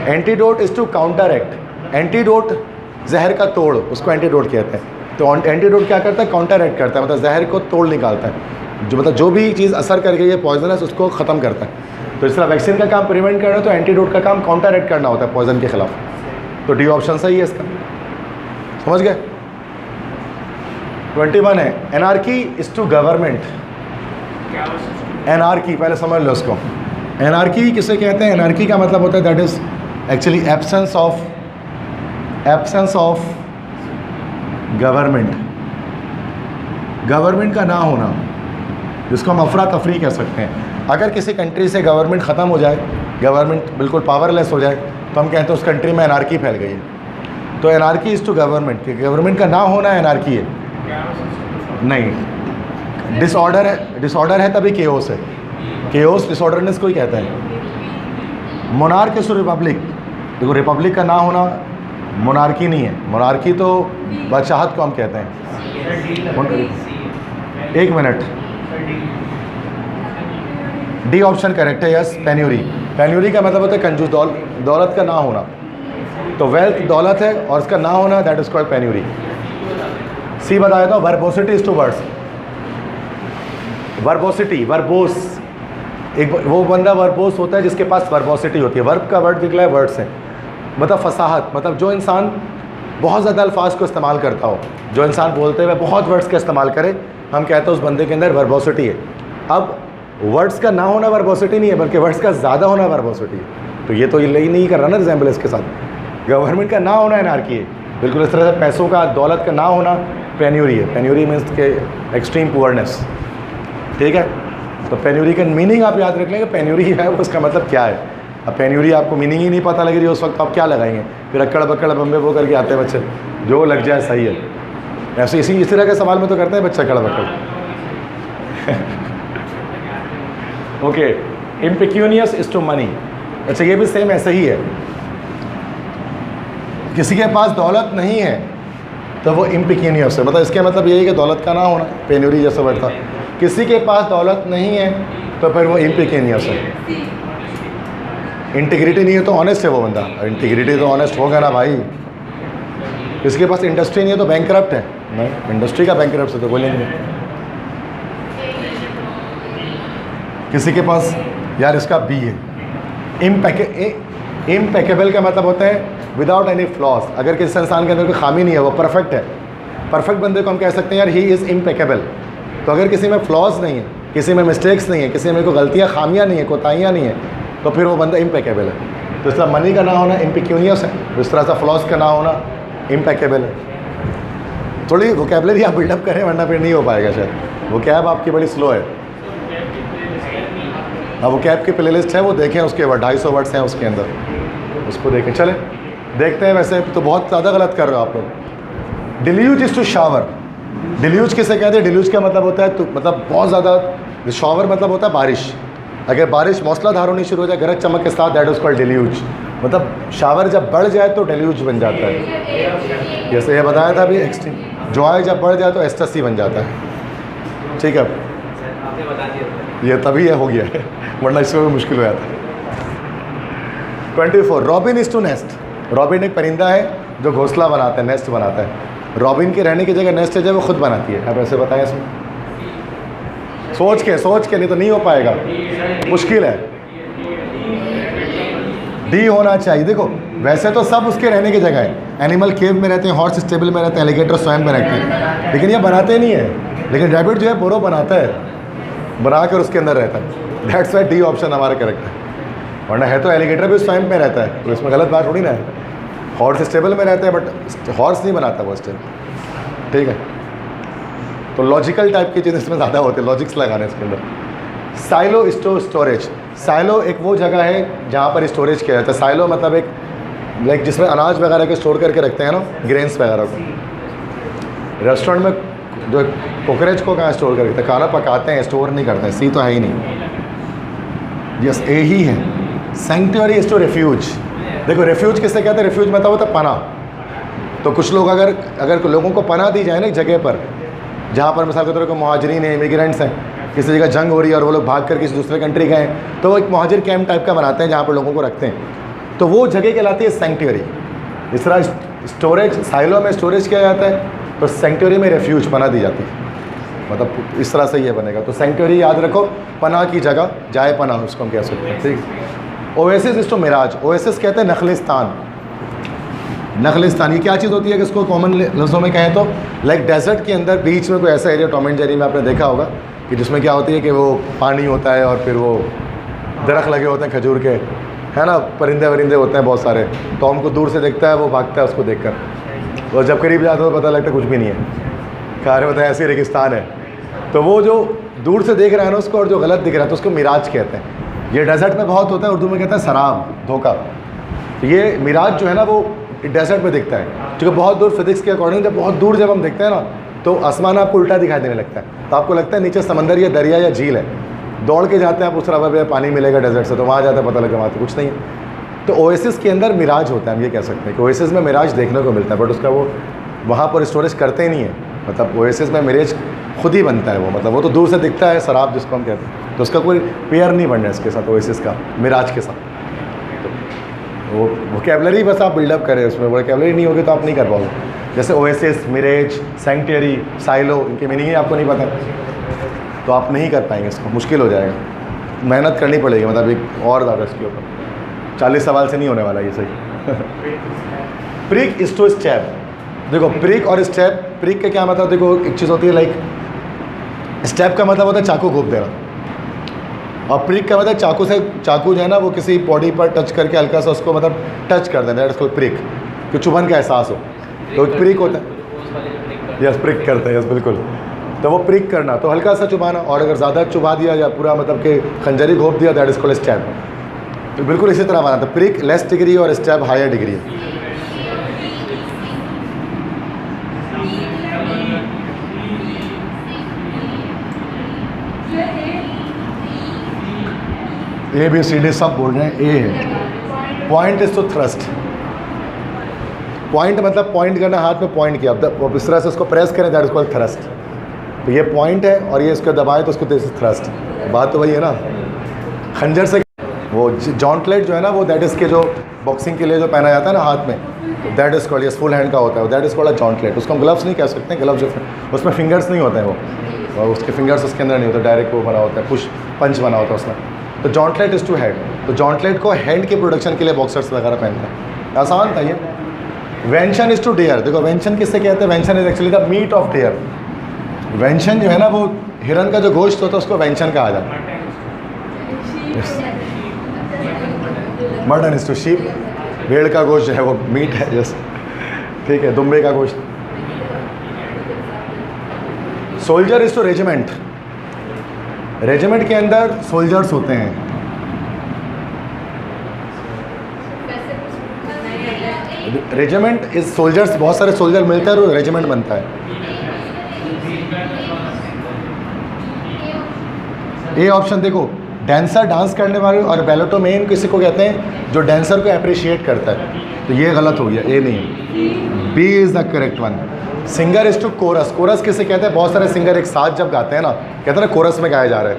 Speaker 1: Antidote is to counteract, antidote जहर का तोड़, उसको एंटीडोट कहते हैं। तो एंटीडोट क्या करता है, काउंटर एक्ट करता है, मतलब जहर को तोड़ निकालता है, जो मतलब जो भी चीज़ असर कर गई है पॉइजनस उसको ख़त्म करता है। तो इस तरह वैक्सीन का काम प्रिवेंट करना है, तो एंटीडोट का काम काउंटर एक्ट करना होता है पॉइजन के खिलाफ। तो डी ऑप्शन सही है इसका, समझ गए। 21 है anarchy is to government. Anarchy पहले समझ लो उसको, एनार्की किसे कहते हैं। एनार्की का मतलब होता है that is actually absence of government, government का ना होना, जिसको हम अफरा तफरी कह सकते हैं। अगर किसी कंट्री से गवर्नमेंट ख़त्म हो जाए, गवर्नमेंट बिल्कुल पावरलेस हो जाए, तो हम कहते हैं उस कंट्री में एनार्की फैल गई है। तो एनार्की इज़ टू गवर्नमेंट, कि गवर्नमेंट का ना होना एनार्की है। नहीं, डिसऑर्डर है, डिसऑर्डर है तभी केओस है, केओस डिसऑर्डरनेस को ही कहते हैं। मोनार्क इज टू रिपब्लिक, देखो रिपब्लिक का ना होना मोनार्की नहीं है, मोनार्की तो बादशाहत को हम कहते हैं। एक मिनट, डी ऑप्शन करेक्ट है, यस। पेन्यूरी, पेन्यूरी का मतलब होता है कंजूस, दौलत का ना होना। तो वेल्थ दौलत है और इसका ना होना दैट इज कॉल्ड पेन्यूरी। सी बताया था वर्बोसिटी इज टू वर्ड्स, वर्बोसिटी, वर्बोस, एक वो बंदा वर्बोस होता है जिसके पास वर्बोसिटी होती है। वर्ब का वर्ड निकला है वर्ड से, मतलब फसाहत, मतलब जो इंसान बहुत ज़्यादा अल्फाज को इस्तेमाल करता हो, जो इंसान बोलते हुए बहुत वर्ड्स का इस्तेमाल करे, हम कहते हैं उस बंदे के अंदर वर्बोसिटी है। अब वर्ड्स का ना होना वर्बोसिटी नहीं है, बल्कि वर्ड्स का ज़्यादा होना वर्बोसिटी है। तो ये तो ये नहीं कर रहा ना रिजेंबलेंस के साथ। गवर्नमेंट का ना होना एनार्की है, बिल्कुल इस तरह से पैसों का, दौलत का ना होना पेन्यूरी है। पेन्यूरी मीन्स के एक्सट्रीम पुअरनेस, ठीक है। तो पेन्यूरी का मीनिंग आप याद रख लेंगे, पेन्यूरी है वो, उसका मतलब क्या है। अब पेन्यूरी आपको मीनिंग ही नहीं पता लग रही है उस वक्त, आप क्या लगाएंगे, फिर अक्कड़ बक्कड़ बम्बे वो करके आते हैं बच्चे, जो लग जाए सही है। ऐसे इस तरह के सवाल में तो करते हैं बच्चे अक्कड़ बक्कड़। Okay, impecunious is to money. अच्छा, ये भी सेम ऐसे ही है, किसी के पास दौलत नहीं है तो वो इम्पिक्यूनियस है, मतलब इसके मतलब यही है कि दौलत का ना होना, पेन्यूरी जैसा वर्ड था। किसी के पास दौलत नहीं है तो फिर वो इम्पिक्यूनियस है। इंटीग्रिटी नहीं है तो ऑनेस्ट है वो बंदा, इंटीग्रिटी तो ऑनेस्ट होगा ना भाई। किसी के पास इंडस्ट्री नहीं है तो बैंकरप्ट है, नहीं, इंडस्ट्री का बैंकरप्ट है तो बोलेंगे नहीं। किसी के पास यार इसका बी है, इम्पेकेबल का मतलब होता है विदाउट एनी फ्लॉज। अगर किसी इंसान के अंदर कोई खामी नहीं है, वो परफेक्ट है, परफेक्ट बंदे को हम कह सकते हैं यार ही इज़ इम्पेकेबल। तो अगर किसी में फ्लॉज नहीं है, किसी में मिस्टेक्स नहीं है, किसी में कोई गलतियाँ, खामियाँ नहीं है, कोताहियाँ नहीं है, तो फिर वो बंदा इम्पेकेबल है। तो इस तरह मनी का ना होना इम्पिक्यूनियस है, इस तरह से फ्लॉज का ना होना इम्पेकेबल है। थोड़ी वोकैबुलरी आप बिल्डअप करें वरना फिर नहीं हो पाएगा शायद, वो कैब आपकी बड़ी स्लो है। अब वो कैब की प्ले लिस्ट है वो देखें, उसके 250 वर्ड्स हैं उसके अंदर, उसको देखें। चले देखते हैं। वैसे तो बहुत ज़्यादा गलत कर रहे हो आप लोग। Deluge is to shower, deluge किसे कहते हैं। डिल्यूज का मतलब होता है तो मतलब बहुत ज़्यादा, शावर मतलब होता है बारिश। अगर बारिश मौसलाधार होनी शुरू हो जाए गरज चमक के साथ, दैट इज कॉल्ड डिल्यूज। मतलब शावर जब बढ़ जाए तो डिल्यूज बन जाता है। जैसे ये बताया था अभी, एक्सट्रीम जॉय जब बढ़ जाए तो एस्टसी बन जाता है, ठीक है। ये तभी हो गया है, वरना इसमें भी मुश्किल हो जाता है। 24 robin is to nest. Robin एक परिंदा है जो घोंसला बनाता है, नेस्ट बनाता है। रॉबिन की रहने की जगह नेस्ट है जो वो खुद बनाती है। आप ऐसे बताएं इसमें, सोच के नहीं तो नहीं हो पाएगा, मुश्किल है। डी होना चाहिए। देखो वैसे तो सब उसके रहने की जगह है, एनिमल केव में रहते हैं, हॉर्स स्टेबल में रहते हैं, एलिगेटर स्वयं में रहते हैं, लेकिन ये बनाते नहीं है। लेकिन रैबिट जो है बोरो बनाता है, बना कर उसके अंदर रहता है। दैट्स वाई डी ऑप्शन हमारा करेक्ट है। वरना है तो एलिगेटर भी स्वयं में रहता है, तो इसमें गलत बात थोड़ी ना है। हॉर्स स्टेबल में रहता है बट हॉर्स नहीं बनाता वो स्टेबल, ठीक है। तो लॉजिकल टाइप की चीज़ इसमें ज़्यादा होती है, लॉजिक्स लगाने इसके अंदर। साइलो स्टोरेज, साइलो एक वो जगह है जहाँ पर स्टोरेज किया जाता है। साइलो मतलब एक लाइक जिसमें अनाज वगैरह के स्टोर करके रखते हैं ना, ग्रेन्स वगैरह को। रेस्टोरेंट में जो कॉकरेज को कहाँ स्टोर करके, खाना पकाते हैं, स्टोर नहीं करते हैं, सी तो है ही नहीं। यस, ए ही है। Sanctuary is to refuge. देखो रेफ्यूज किससे कहते हैं? रेफ्यूज मतलब होता है पनाह। तो कुछ लोग अगर लोगों को पनाह दी जाए ना एक जगह पर, जहाँ पर मिसाल के तौर पर मुहाजिरीन हैं, इमिग्रेंट्स हैं, किसी जगह जंग हो रही है और वो लोग भाग कर किसी दूसरे कंट्री गए, तो वो एक मुहाजिर कैंप टाइप का बनाते हैं जहाँ पर लोगों को रखते हैं, तो वो जगह कहलाती है सैंक्चुअरी। इस तरह स्टोरेज, साइलो में स्टोरेज किया जाता है, तो सैंक्चुअरी में रेफ्यूज पनाह दी जाती है, मतलब इस तरह से ये बनेगा। तो सैंक्चुअरी याद रखो, पनाह की जगह, जाए पनाह उसको हम कह सकते हैं, ठीक। Oasis is to mirage. Oasis कहते हैं नखलिस्तान। नखलिस्तान ये क्या चीज़ होती है कि इसको कॉमन लफ्ज़ों में कहें तो लाइक डेजर्ट के अंदर बीच में कोई ऐसा एरिया, टॉम एंड जेरी में आपने देखा होगा कि जिसमें क्या होती है कि वो पानी होता है और फिर वो दरख्त लगे होते हैं खजूर के, है ना, परिंदे वरिंदे होते हैं बहुत सारे, तो हमको दूर से दिखता है, वो भागता है उसको देखकर, और जब करीब जाता है तो पता लगता है कुछ भी नहीं है, खा रहे होते हैं, ऐसे रेगिस्तान है। तो वो जो दूर से देख रहा है ना उसको, और जो गलत दिख रहा है तो उसको मिराज कहते हैं। ये डेजर्ट में बहुत होता है, उर्दू में कहते हैं सराब, धोखा। तो ये मिराज जो है ना वो डेजर्ट में दिखता है, क्योंकि बहुत दूर फिजिक्स के अकॉर्डिंग जब बहुत दूर जब हम देखते हैं ना तो आसमान आपको उल्टा दिखाई देने लगता है, तो आपको लगता है नीचे समंदर या दरिया या झील है। दौड़ के जाते हैं आप, उस रवा पानी मिलेगा डेजर्ट से, तो वहाँ जाते हैं पता लगा वहाँ तो कुछ नहीं है। तो ओएसिस के अंदर मिराज होता है, हम ये कह सकते हैं कि ओएसिस में मिराज देखने को मिलता है, बट उसका वो वहाँ पर स्टोरेज करते ही नहीं है। मतलब ओएसिस में मिराज खुद ही बनता है, वो मतलब वो तो दूर से दिखता है, शराब जिसको हम कहते हैं, तो उसका कोई पेयर नहीं बनना है इसके साथ, ओएसिस का मिराज के साथ। वो वोकैबुलरी बस आप बिल्डअप करें, उसमें वोकैबुलरी नहीं होगी तो आप नहीं कर पाओगे। जैसे ओएसिस, मिरेज, सैंक्चुअरी, साइलो, इनके मीनिंग ही आपको नहीं पता तो आप नहीं कर पाएंगे, इसको मुश्किल हो जाएगा, मेहनत करनी पड़ेगी, मतलब एक और ज़्यादा इसके ऊपर 40 सवाल से नहीं होने वाला ये सही। Prick is to stab. देखो प्रिक और स्टैब, प्रिक का क्या मतलब, देखो एक चीज़ होती है लाइक स्टैब का मतलब होता है चाकू घोंप देना, और प्रिक का मतलब चाकू जो है ना वो किसी बॉडी पर टच करके हल्का सा उसको मतलब टच कर देना, दैट्स कॉल्ड प्रिक, कि चुभन का एहसास हो, तो प्रिक होता है। यस, प्रिक करते हैं, यस बिल्कुल। तो वो प्रिक करना, तो हल्का सा चुभाना, और अगर ज़्यादा चुभा दिया या पूरा मतलब कि खंजरी घोंप दिया, दैट इज़ कॉल्ड स्टैब। तो बिल्कुल इसी तरह बना था, प्रिक लेस डिग्री और स्टैब हायर डिग्री। ABCD सब बोल रहे हैं, ए है। Point is to thrust. Point मतलब पॉइंट करना, हाथ में पॉइंट किया, अब इस तरह से उसको प्रेस करें, दैट इज कॉल्ड थ्रस्ट। तो ये पॉइंट है और ये इसको दबाए तो उसको थ्रस्ट। बात तो वही है ना, खंजर से वो जॉन्टलेट जो है ना वो दैट इज़ के जो बॉक्सिंग के लिए जो पहना जाता है ना हाथ में, दैट इज़ कॉल्ड, ये फुल हैंड का होता है, दैट इज़ कॉल्ड अ जॉन्टलेट। उसको हम ग्लव्स नहीं कह सकते, ग्लव्स जो उसमें फिंगर्स नहीं होते हैं वो, और उसके फिंगर्स उसके अंदर नहीं होते, डायरेक्ट वो बना होता है, पुश पंच बना होता है उसमें। तो जॉन्टलेट इज़ टू हेड, तो जॉन्टलेट को हैंड के प्रोडक्शन के लिए बॉक्सर्स वगैरह पहनते हैं, आसान था ये। Venison is to deer. देखो वेंशन किससे कहते हैं? Venison is actually the meat of deer. Venison जो है ना वो हिरन का जो गोश्त होता है उसको वेंशन कहा जाता है। मटन इज़ टू शीप, भेड़ का गोश्त जो है वो मीट है, जस्ट ठीक है, दुम्बे का गोश्त। Soldier is to regiment. Regiment के अंदर सोल्जर्स होते हैं। रेजिमेंट इज सोल्जर्स, बहुत सारे सोल्जर मिलते हैं और रेजिमेंट बनता है। ए ऑप्शन देखो, डांसर डांस करने वाले, और बैलेटोमेन किसी को कहते हैं जो डांसर को अप्रिशिएट करता है, तो ये गलत हो गया, ए नहीं, B is the correct one. Singer is to chorus. Chorus किसे कहते हैं? बहुत सारे सिंगर एक साथ जब गाते हैं ना, कहते हैं ना कोरस में गाया जा रहा है,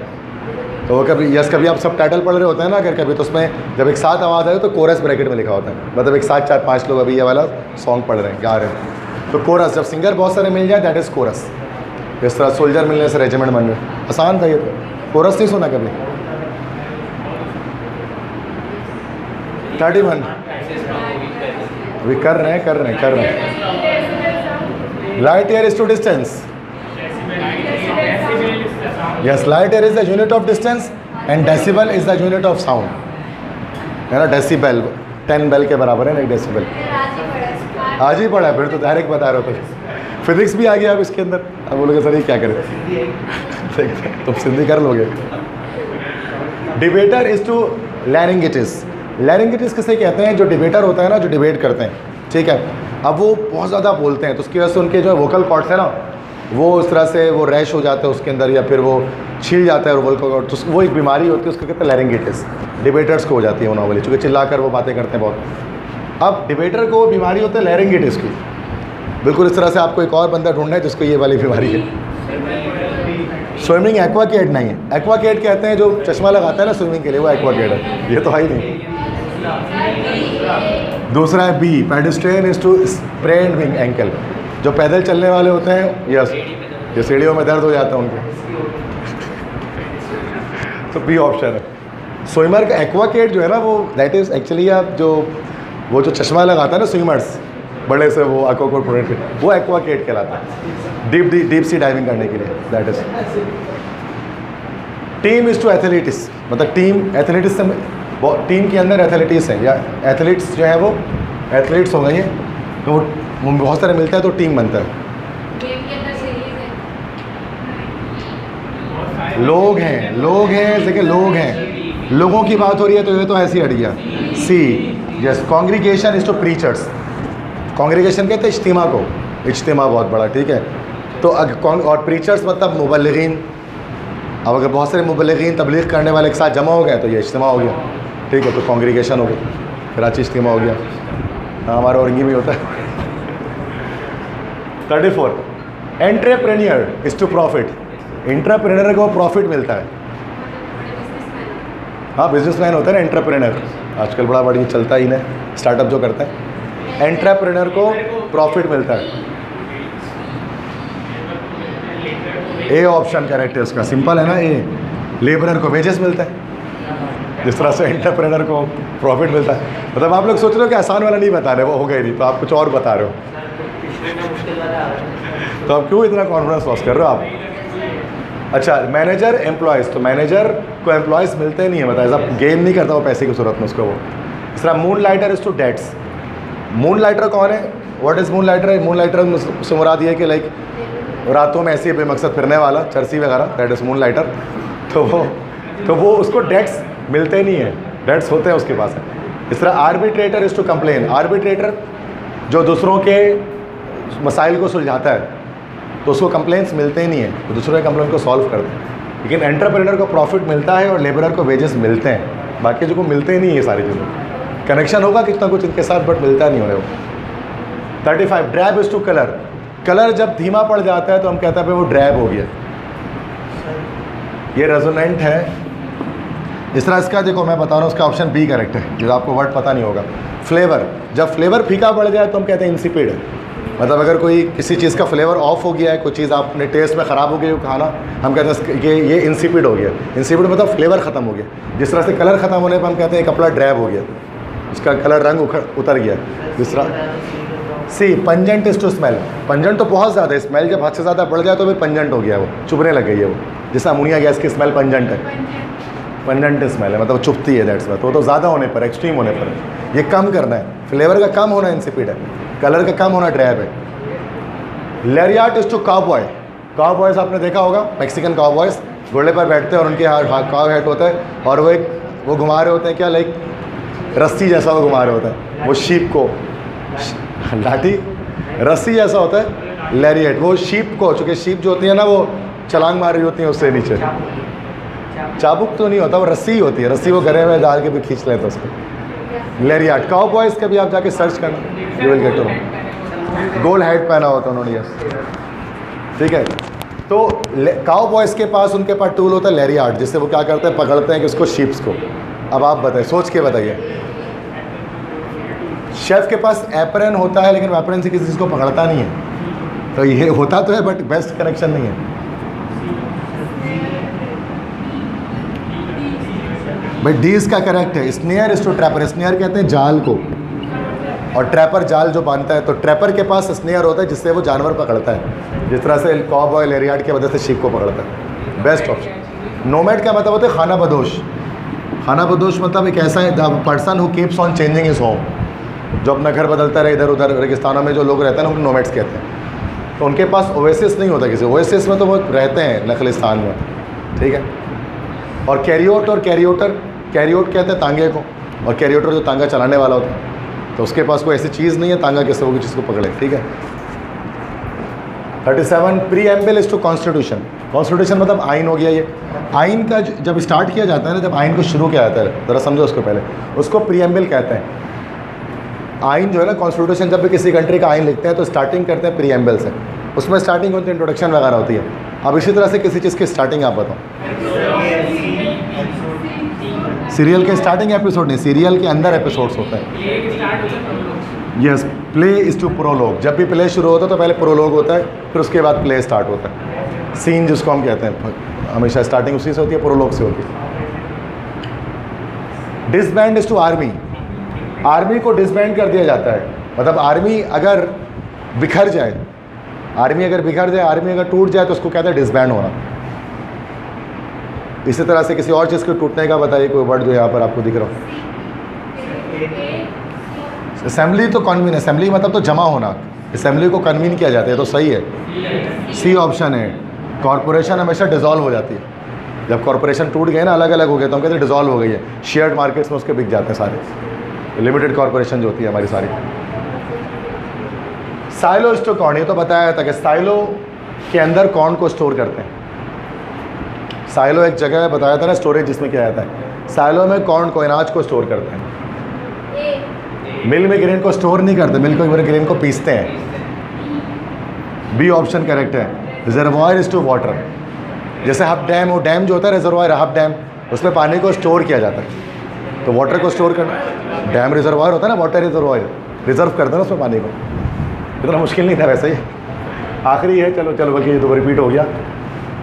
Speaker 1: तो वो कभी कभी आप सब टाइटल पढ़ रहे होते हैं ना अगर कभी, तो उसमें जब एक साथ आवाज़ आए तो कोरस ब्रैकेट में लिखा होता है, मतलब एक साथ 4-5 लोग अभी ये वाला सॉन्ग पढ़ रहे हैं, गा रहे हैं, तो कोरस। जब सिंगर बहुत सारे मिल जाए दैट इज़ कोरस। इस तरह सोल्जर मिलने से रेजिमेंट बन रहे, आसान था ये तो। कोरस नहीं सुना कभी? 31 अभी कर रहे हैं। Light year is to distance. Yes, light year is the unit of distance and decibel is the unit of sound, है ना। डेसिबल 10 बेल के बराबर है ना, एक डेसिबल। आज ही पढ़ा है, फिर तो डायरेक्ट बता रहे हो, तो फिजिक्स भी आ गया अब इसके अंदर। अब बोलोगे सर ये क्या करें, तुम सिंधी कर लोगे। Debater is to laryngitis. Laryngitis किसे कहते हैं? जो डिबेटर होता है ना, जो डिबेट करते हैं, ठीक है, अब वो बहुत ज़्यादा बोलते हैं तो उसकी वजह से उनके जो वोकल कॉर्ड्स है ना, वो इस तरह से वो रैश हो जाता है उसके अंदर, या फिर वो छील जाता है और वोकल कॉर्ड, तो वो एक बीमारी होती है, उसको कहते हैं लैरिंगिटिस। डिबेटर्स को हो जाती है नॉर्मली, चूँकि चिल्लाकर वो बातें करते हैं बहुत। अब डिबेटर को बीमारी होती है लैरिंगिटिस की। बिल्कुल इस तरह से आपको एक और बंदा ढूंढना है जिसको ये वाली बीमारी है। स्विमिंग एक्वाकेड नहीं है। एक्वाकेड कहते हैं जो चश्मा लगाता है ना स्विमिंग के लिए, वो एक्वाकेड है, ये तो है ही नहीं। दूसरा है B, pedestrian is to spraining ankle, जो पैदल चलने वाले होते हैं, यस, ये सीढ़ियों में दर्द हो जाता है उनके, तो बी ऑप्शन है। स्विमर का एक्वाकेड जो है ना, वो दैट इज़ एक्चुअली आप जो वो जो चश्मा लगाता है ना स्विमर्स बड़े से, वो एक्वाकोड प्रोटेक्ट, वो एक्वाकेड कहलाता है, डीप सी डाइविंग करने के लिए, that is. Team is to athletics, मतलब टीम एथलेटिक्स से, टीम के अंदर एथलेटिक्स है या एथलीट्स जो है वो एथलीट्स हो गई हैं, तो वो बहुत सारे मिलते हैं तो टीम बनता है। लोग हैं, देखिए लोग हैं, लोगों की बात हो रही है तो ये तो ऐसी हट गया। C, yes, congregation is to preachers. Congregation कहते हैं इज्तिमा को, इज्तिमा बहुत बड़ा, ठीक है, तो और प्रीचर्स मतलब मुबल्लिगीन। अब अगर बहुत सारे मुबल्लिगीन तबलीग करने वाले एक साथ जमा हो गए तो ये इज्तिमा हो गया, ठीक है, तो कॉन्ग्रीगेशन हो गया, कराची इज्तिमा हो गया। हाँ, हमारा औरंगी में होता है। 34, entrepreneur is to profit. Entrepreneur को प्रॉफिट मिलता है। हाँ, बिजनेसमैन होता है ना एंटरप्रेन्योर, आजकल बड़ा बड़ी चलता ही ना, स्टार्टअप जो करते हैं, एंटरप्रेन्योर को प्रॉफिट मिलता है। ए ऑप्शन करेक्ट है उसका, सिंपल है ना, ए। लेबरर को वेजेस मिलता है, जिस तरह से एंटरप्रेन्योर को प्रॉफिट मिलता है। मतलब आप लोग सोच रहे हो कि आसान वाला नहीं बता रहे, वो हो गई नहीं, तो आप कुछ और बता रहे हो, तो आप क्यों इतना कॉन्फिडेंस लॉस कर रहे हो आप? अच्छा, मैनेजर एम्प्लॉयज़, तो मैनेजर को एम्प्लॉयज़ मिलते नहीं है, मतलब ऐसा गेन नहीं करता वो पैसे की सूरत में उसको वो। इस तरह moonlighter is to dates. Moonlighter कौन है? What is moonlighter? Moonlighter से मुराद ये कि लाइक रातों में ऐसे बेमकसद फिरने वाला, चरसी वगैरह, दैट इज़ मून लाइटर। तो वो उसको डेट्स मिलते नहीं है, डेट्स होते हैं उसके पास। इस तरह arbitrator is to complain. Arbitrator जो दूसरों के मसाइल को सुलझाता है, तो उसको कंप्लेंट्स मिलते ही नहीं है, तो दूसरों के कंप्लेंट को सॉल्व करते हैं। लेकिन एंटरप्रेन्योर को प्रॉफिट मिलता है और लेबरर को वेजेस मिलते हैं, बाकी जो को मिलते ही नहीं है सारी चीज़ों। कनेक्शन होगा कितना कुछ इनके साथ, बट मिलता नहीं उन्हें वो। 35, drab is to colour. Colour जब धीमा पड़ जाता है तो हम कहते हैं भाई वो ड्रैब हो गया, ये रेजोनेंट है। इस तरह इसका देखो मैं बता रहा हूँ, उसका ऑप्शन बी करेक्ट है, जो आपको वर्ड पता नहीं होगा। फ्लेवर, जब फ्लेवर फीका पड़ जाए तो हम कहते हैं इंसिपिड है। मतलब अगर कोई किसी चीज़ का फ्लेवर ऑफ हो गया है, कोई चीज़ आपने टेस्ट में ख़राब हो गई खाना, हम कहते हैं ये इंसिपिड हो गया। इंसिपिड मतलब फ्लेवर ख़त्म हो गया। जिस तरह से कलर ख़त्म होने पर हम कहते हैं कपड़ा ड्रैब हो गया, उसका कलर रंग उतर गया। जिस तरह C, pungent is to smell. Pungent तो बहुत ज़्यादा है, स्मेल जब हद से ज़्यादा बढ़ जाए तो फिर पंजेंट हो गया, वो चुभने लग गई है वो। जैसे अमोनिया गैस की स्मेल पंजेंट है, पंजेंट स्मेल है, मतलब चुभती है, दैट्स तो वो ज़्यादा होने पर, एक्सट्रीम होने पर। ये कम करना है, फ्लेवर का कम होना इंसिपिड है, कलर का कम होना ड्रैब है। लैरियाट इज टू काउबॉय। काउबॉयज़ आपने देखा होगा, मैक्सिकन काउबॉयज़ घोड़े पर बैठते हैं और उनके हाथ काउ हेड होता है और वो घुमा रहे होते हैं क्या, लाइक रस्सी जैसा वो घुमा रहे होता है, वो शीप को, लाठी रस्सी जैसा होता है लैरिएट, वो शीप को, चूँकि शीप जो होती है ना वो छलांग मार रही होती है उससे नीचे, चाबुक तो नहीं होता, वो रस्सी ही होती है, रस्सी वो गले में डाल के भी खींच लेते हैं उसको। लैरियाट। काउबॉयज़ का भी आप जाके सर्च करना, you will get to know. Gold head पहना होता है उन्होंने, यस, ठीक है। तो काउबॉयज़ के पास, उनके पास टूल होता है लैरियाट, जिससे वो क्या करते हैं, पकड़ते हैं कि उसको शीप्स को। अब आप बताइए, सोच के बताइए। शेफ़ के पास एप्रन होता है, लेकिन एप्रन से किसी चीज़ को पकड़ता नहीं है, तो ये होता तो है बट बेस्ट कनेक्शन नहीं है भाई। डी इसका करेक्ट है। Snare is to trapper. Snare कहते हैं जाल को, और ट्रैपर जाल जो बांधता है, तो ट्रैपर के पास स्नेयर होता है जिससे वो जानवर पकड़ता है, जिस तरह से काउबॉय लैरियाट की वजह से शीप को पकड़ता है। Best option. नोमैड का मतलब होता है खाना बदोश। खाना बदोश मतलब एक ऐसा है person who keeps on changing his home, जो अपना घर बदलता रहे इधर उधर। रेगिस्तानों में जो लोग रहते हैं ना उनको नोमैड्स कहते हैं। तो उनके पास ओएसिस नहीं होता किसी, ओएसिस में तो वो रहते हैं नखलिस्तान में, ठीक है। और कैरियोट और कैरियोटर, कैरियोट कहते हैं तांगे को, और कैरिएटर जो तांगा चलाने वाला होता है, तो उसके पास कोई ऐसी चीज़ नहीं है, तांगा कैसे होगी जिसको पकड़े, ठीक है। 37 preamble is to constitution. Constitution मतलब आइन हो गया। ये आइन का जब स्टार्ट किया जाता है ना, जब आइन को शुरू किया जाता है, ज़रा समझो उसको पहले, उसको प्रीएम्बल कहते हैं। आइन जो है ना, कॉन्स्टिट्यूशन, जब भी किसी कंट्री का आइन लिखते हैं तो स्टार्टिंग करते हैं प्रीएम्बल से, उसमें स्टार्टिंग होती है, इंट्रोडक्शन वगैरह होती है। अब इसी तरह से किसी चीज़ की स्टार्टिंग आप बताओ। सीरियल के स्टार्टिंग एपिसोड नहीं, सीरियल के अंदर एपिसोड्स होते हैं। Yes, play is to prologue. जब भी प्ले शुरू होता है तो पहले प्रोलॉग होता है, फिर उसके बाद प्ले स्टार्ट होता है। सीन जिसको हम कहते हैं, हमेशा स्टार्टिंग उसी से होती है, प्रोलॉग से होती है। Disband is to army. Army को डिसबैंड कर दिया जाता है, मतलब आर्मी अगर बिखर जाए, आर्मी अगर बिखर जाए, आर्मी अगर टूट जाए तो उसको कहते हैं डिसबैंड होना। इसी तरह से किसी और चीज़ के टूटने का बताइए कोई वर्ड जो यहाँ पर आपको दिख रहा हो। असेंबली तो कन्वीन, असेंबली मतलब तो जमा होना, असेंबली को कन्वीन किया जाता है, तो सही है, सी ऑप्शन है। कॉरपोरेशन हमेशा डिसॉल्व हो जाती है, जब कॉरपोरेशन टूट गए ना, अलग अलग हो गए, तो हम कहते हैं डिसॉल्व हो गई है। शेयर्ड मार्केट्स में उसके बिक जाते हैं सारे, लिमिटेड कॉरपोरेशन जो होती है हमारी सारी। साइलो स्टोर कॉर्न, ये तो बताया था कि साइलो के अंदर कॉर्न को स्टोर करते हैं। साइलो एक जगह है, बताया था ना, स्टोरेज जिसमें क्या जाता है। साइलो में कॉर्न को, अनाज को स्टोर करते हैं। मिल में ग्रेन को स्टोर नहीं करते, मिल में ग्रेन को पीसते हैं। बी ऑप्शन करेक्ट है। रिजर्वायर इज टू वाटर, जैसे हब डैम, वो डैम जो होता है रिजर्वायर, हब डैम, उसमें पानी को स्टोर किया जाता है। तो वाटर को स्टोर करना, डैम रिजर्वायर होता है ना, वाटर रिजर्वायर, रिजर्व करते हैं ना उसमें पानी को। इतना मुश्किल नहीं था वैसे ही। आखिरी है, चलो चलो, बल्कि ये तो रिपीट हो गया।